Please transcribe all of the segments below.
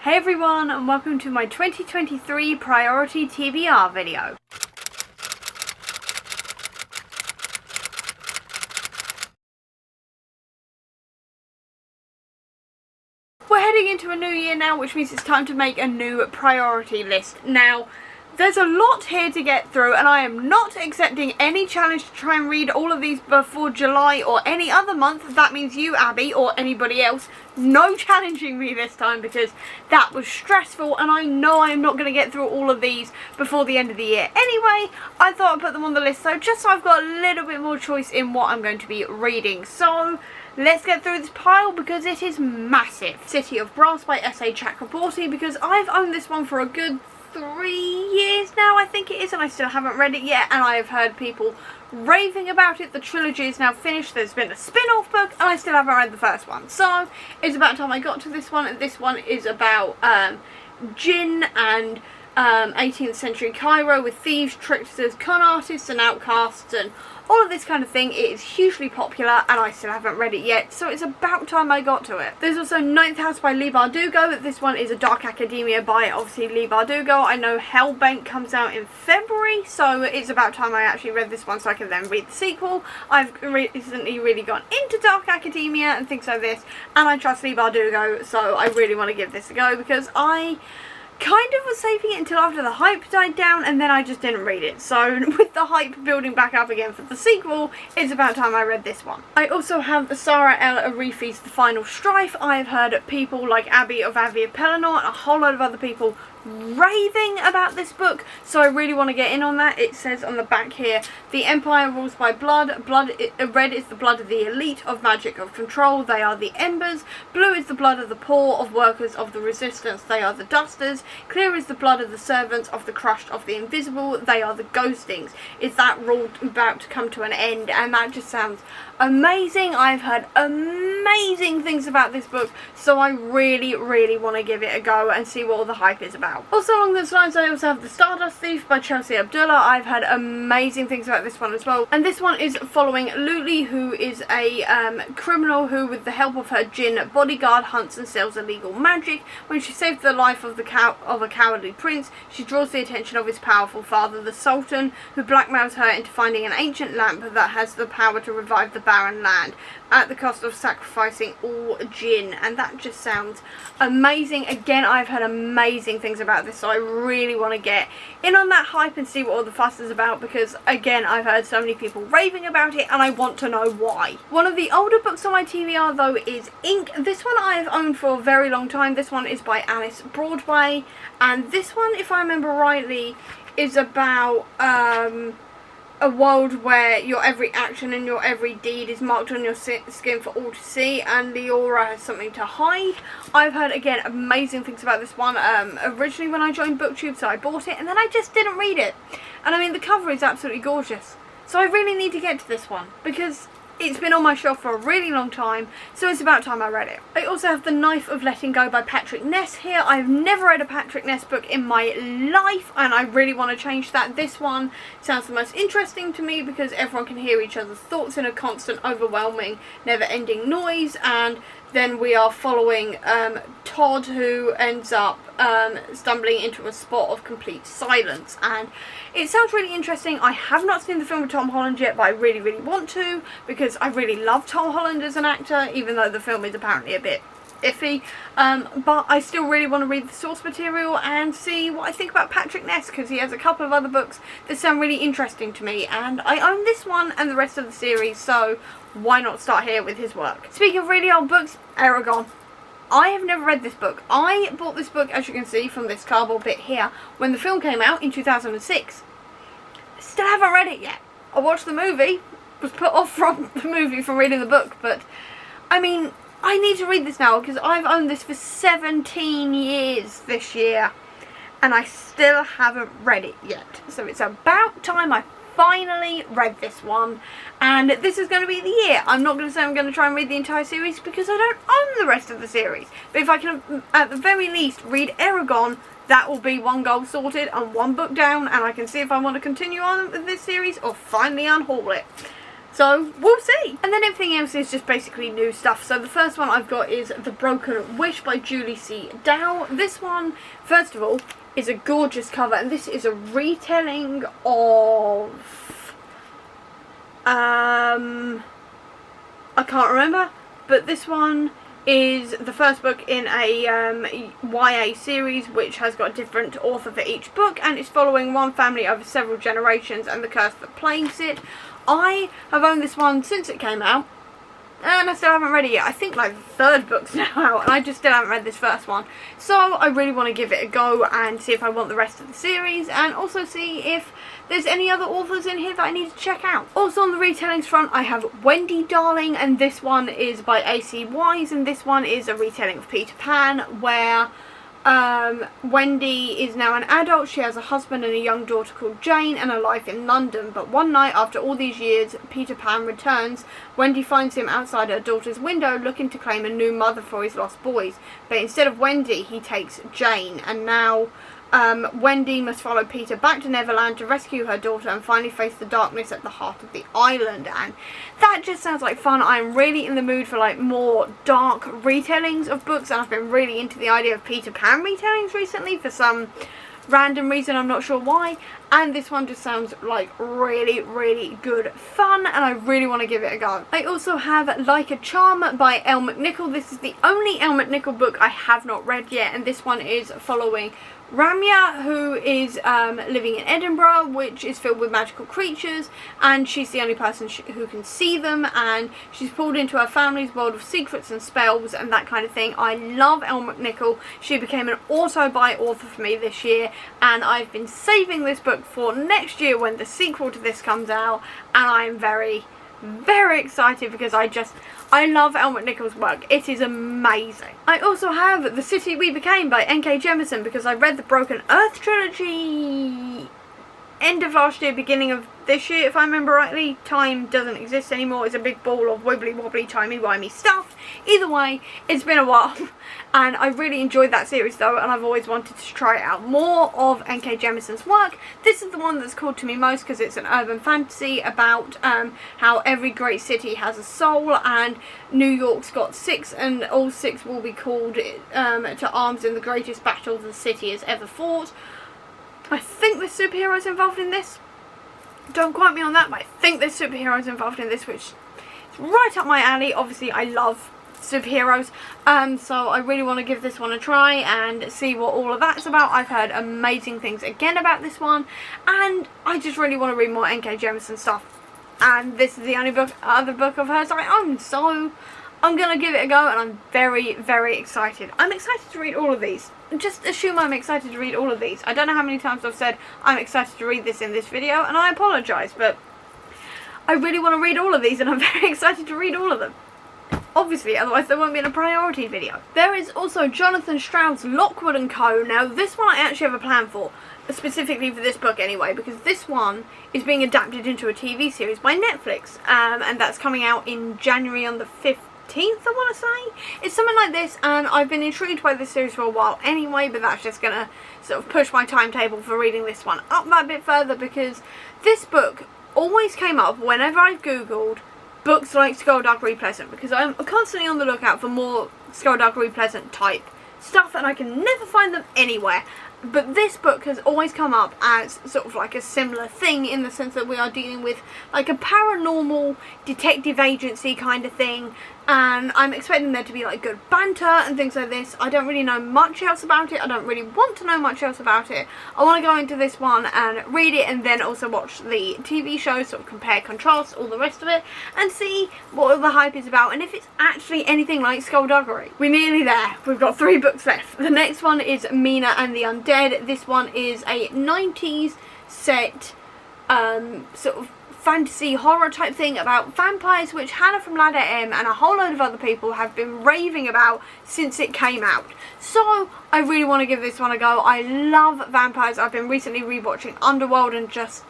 Hey everyone, and welcome to my 2023 Priority TBR video. We're heading into a new year now, which means it's time to make a new priority list. Now, there's a lot here to get through, and I am not accepting any challenge to try and read all of these before July or any other month. That means you, Abby, or anybody else. No challenging me this time, because that was stressful, and I know I'm not going to get through all of these before the end of the year. Anyway, I thought I'd put them on the list, just so I've got a little bit more choice in what I'm going to be reading. So, let's get through this pile because it is massive. City of Brass by S.A. Chakraborty, because I've owned this one for a good 3 years now, I think it is, and I still haven't read it yet, and I have heard people raving about it. The trilogy is now finished. There's been a spin-off book, and I still haven't read the first one, so it's about time I got to this one. And this one is about Jinn and 18th century Cairo with thieves, tricksters, con artists and outcasts and all of this kind of thing. It is hugely popular, and I still haven't read it yet, so it's about time I got to it. There's also Ninth House by Leigh Bardugo. This one is a dark academia by, obviously, Leigh Bardugo. I know Hellbent comes out in February, so it's about time I actually read this one so I can then read the sequel. I've recently really gone into dark academia and things like this, and I trust Leigh Bardugo, so I really want to give this a go, because I kind of was saving it until after the hype died down, and then I just didn't read it. So with the hype building back up again for the sequel, it's about time I read this one. I also have Sarah L. Arifi's The Final Strife. I've heard people like Abby of Avi of Pelennor and a whole lot of other people raving about this book, so I really want to get in on that. It says on the back here, the Empire rules by blood. Red is the blood of the elite, of magic, of control. They are the embers. Blue is the blood of the poor, of workers, of the resistance. They are the dusters. Clear is the blood of the servants, of the crushed, of the invisible. They are the ghostings. Is that rule about to come to an end? And that just sounds amazing. I've heard amazing things about this book, so I really want to give it a go and see what all the hype is about. Also along those lines, I also have The Stardust Thief by Chelsea Abdullah. I've heard amazing things about this one as well, and this one is following Luli, who is a criminal who, with the help of her Jinn bodyguard, hunts and sells illegal magic. When she saved the life of a cowardly prince, she draws the attention of his powerful father, the Sultan, who blackmails her into finding an ancient lamp that has the power to revive the barren land at the cost of sacrificing all Jinn. And that just sounds amazing. Again, I've heard amazing things about this, so I really want to get in on that hype and see what all the fuss is about, because again, I've heard so many people raving about it and I want to know why. One of the older books on my TBR though is Ink. This one I've owned for a very long time. This one is by Alice Broadway, and this one, if I remember rightly, is about a world where your every action and your every deed is marked on your skin for all to see, and Leora has something to hide. I've heard, again, amazing things about this one. Originally when I joined BookTube, so I bought it, and then I just didn't read it. And I mean, the cover is absolutely gorgeous. So I really need to get to this one, because it's been on my shelf for a really long time, so it's about time I read it. I also have The Knife of Letting Go by Patrick Ness here. I've never read a Patrick Ness book in my life, and I really want to change that. This one sounds the most interesting to me because everyone can hear each other's thoughts in a constant, overwhelming, never-ending noise, and then we are following Todd, who ends up stumbling into a spot of complete silence, and it sounds really interesting. I have not seen the film with Tom Holland yet, but I really want to, because I really love Tom Holland as an actor, even though the film is apparently a bit iffy, but I still really want to read the source material and see what I think about Patrick Ness, because he has a couple of other books that sound really interesting to me, and I own this one and the rest of the series, so why not start here with his work. Speaking of really old books, Eragon. I have never read this book. I bought this book, as you can see from this cardboard bit here, when the film came out in 2006. Still haven't read it yet. I watched the movie, was put off from the movie from reading the book, but I mean, I need to read this now, because I've owned this for 17 years this year, and I still haven't read it yet. So it's about time I finally read this one, and this is going to be the year. I'm not going to say I'm going to try and read the entire series, because I don't own the rest of the series, but if I can at the very least read Eragon, that will be one goal sorted and one book down, and I can see if I want to continue on with this series or finally unhaul it. So we'll see. And then everything else is just basically new stuff. So the first one I've got is The Broken Wish by Julie C. Dow. This one, first of all, is a gorgeous cover, and this is a retelling of I can't remember, but this one is the first book in a YA series which has got a different author for each book, and it's following one family over several generations and the curse that plagues it. I have owned this one since it came out, and I still haven't read it yet. I think like the third book's now out, and I just still haven't read this first one. So I really want to give it a go and see if I want the rest of the series, and also see if there's any other authors in here that I need to check out. Also on the retellings front, I have Wendy Darling, and this one is by A.C. Wise, and this one is a retelling of Peter Pan, where Wendy is now an adult. She has a husband and a young daughter called Jane and a life in London, but one night after all these years Peter Pan returns. Wendy finds him outside her daughter's window looking to claim a new mother for his lost boys, but instead of Wendy he takes Jane, and now Wendy must follow Peter back to Neverland to rescue her daughter and finally face the darkness at the heart of the island. And that just sounds like fun. I'm really in the mood for like more dark retellings of books, and I've been really into the idea of Peter Pan retellings recently for some random reason, I'm not sure why, and this one just sounds like really good fun, and I really want to give it a go. I also have Like a Charm by Elle McNichol. This is the only Elle McNichol book I have not read yet, and this one is following Ramya, who is living in Edinburgh, which is filled with magical creatures, and she's the only person who can see them, and she's pulled into her family's world of secrets and spells and that kind of thing. I love Elle McNichol. She became an auto-buy author for me this year, and I've been saving this book for next year when the sequel to this comes out, and I'm very excited because I love Elle McNichol's work. It is amazing. I also have The City We Became by N.K. Jemisin because I read the Broken Earth trilogy end of last year, beginning of this year, if I remember rightly. Time doesn't exist anymore. It's a big ball of wibbly wobbly timey wimey stuff. Either way, it's been a while, and I really enjoyed that series though, and I've always wanted to try out more of N.K. Jemisin's work. This is the one that's called to me most because it's an urban fantasy about how every great city has a soul, and New York's got 6, and all 6 will be called to arms in the greatest battle the city has ever fought. I think there's superheroes involved in this. Don't quote me on that, but I think there's superheroes involved in this, which is right up my alley. Obviously, I love superheroes, so I really want to give this one a try and see what all of that's about. I've heard amazing things again about this one, and I just really want to read more N.K. Jemisin stuff. And this is the only other book of hers I own, so I'm going to give it a go, and I'm very excited. I'm excited to read all of these. Just assume I'm excited to read all of these. I don't know how many times I've said I'm excited to read this in this video, and I apologise, but I really want to read all of these, and I'm very excited to read all of them. Obviously, otherwise there won't be in a priority video. There is also Jonathan Stroud's Lockwood & Co. Now, this one I actually have a plan for, specifically for this book anyway, because this one is being adapted into a TV series by Netflix, and that's coming out in January on the 15th, I want to say. It's something like this, and I've been intrigued by this series for a while anyway, but that's just going to sort of push my timetable for reading this one up that bit further, because this book always came up whenever I've googled books like Skullduggery Pleasant, because I'm constantly on the lookout for more Skullduggery Pleasant type stuff, and I can never find them anywhere. But this book has always come up as sort of like a similar thing, in the sense that we are dealing with like a paranormal detective agency kind of thing, and I'm expecting there to be like good banter and things like this. I don't really know much else about it. I don't really want to know much else about it. I want to go into this one and read it, and then also watch the TV show, sort of compare, contrast, all the rest of it, and see what all the hype is about, and if it's actually anything like Skullduggery. We're nearly there. We've got 3 books left. The next one is Mina and the Undead. This one is a 90s set sort of fantasy horror type thing about vampires, which Hannah from Ladder M and a whole load of other people have been raving about since it came out. So I really want to give this one a go. I love vampires. I've been recently rewatching Underworld and just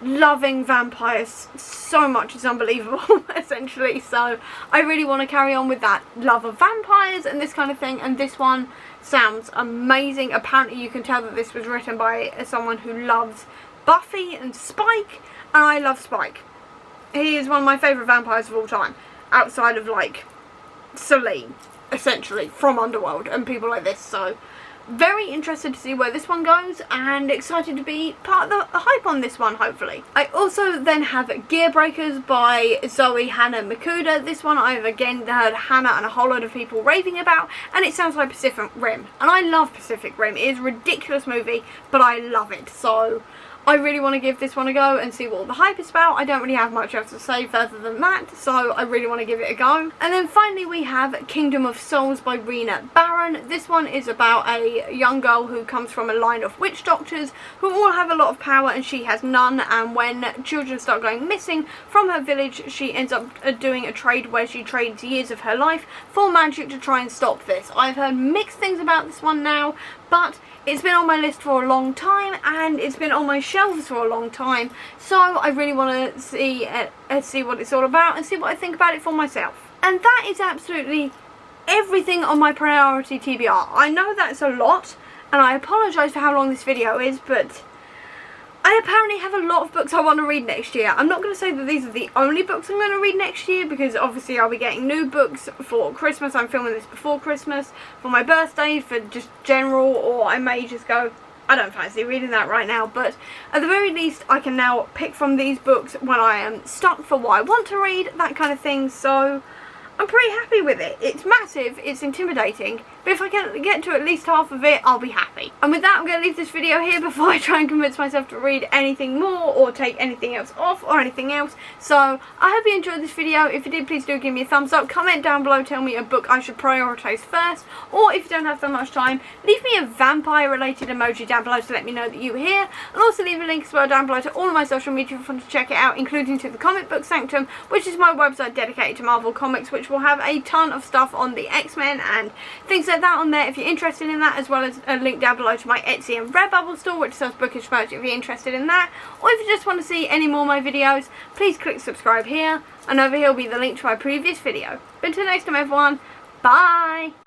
loving vampires so much, it's unbelievable essentially. So I really want to carry on with that love of vampires and this kind of thing, and this one sounds amazing. Apparently you can tell that this was written by someone who loves Buffy and Spike, and I love Spike. he is one of my favourite vampires of all time, outside of like Celine, essentially, from Underworld and people like this. So very interested to see where this one goes and excited to be part of the hype on this one, hopefully. I also then have Gear Breakers by Zoe Hannah Mikuda. This one I've again heard Hannah and a whole load of people raving about, and it sounds like Pacific Rim. And I love Pacific Rim. It is a ridiculous movie, but I love it. So I really want to give this one a go and see what all the hype is about. I don't really have much else to say further than that, so I really want to give it a go. And then finally we have Kingdom of Souls by Rena Barron. This one is about a young girl who comes from a line of witch doctors who all have a lot of power and she has none, and when children start going missing from her village, she ends up doing a trade where she trades years of her life for magic to try and stop this. I've heard mixed things about this one now, but it's been on my list for a long time and it's been on my shelves for a long time, so I really want to see what it's all about and see what I think about it for myself. And that is absolutely everything on my Priority TBR. I know that's a lot, and I apologise for how long this video is, but I apparently have a lot of books I want to read next year. I'm not going to say that these are the only books I'm going to read next year, because obviously I'll be getting new books for Christmas. I'm filming this before Christmas, for my birthday, for just general, or I may just go, I don't fancy reading that right now. But at the very least, I can now pick from these books when I am stuck for what I want to read, that kind of thing. So I'm pretty happy with it. It's massive, it's intimidating, but if I can get to at least half of it, I'll be happy. And with that, I'm going to leave this video here before I try and convince myself to read anything more or take anything else off or anything else. So I hope you enjoyed this video. If you did, please do give me a thumbs up. Comment down below, tell me a book I should prioritise first, or if you don't have that much time, leave me a vampire related emoji down below to let me know that you were here, and also leave a link as well down below to all of my social media if you want to check it out, including to the Comic Book Sanctum, which is my website dedicated to Marvel Comics, which will have a ton of stuff on the X-Men and things like that on there if you're interested in that, as well as a link down below to my Etsy and Redbubble store, which sells bookish merch if you're interested in that. Or if you just want to see any more of my videos, please click subscribe here, and over here will be the link to my previous video. But until next time everyone, bye!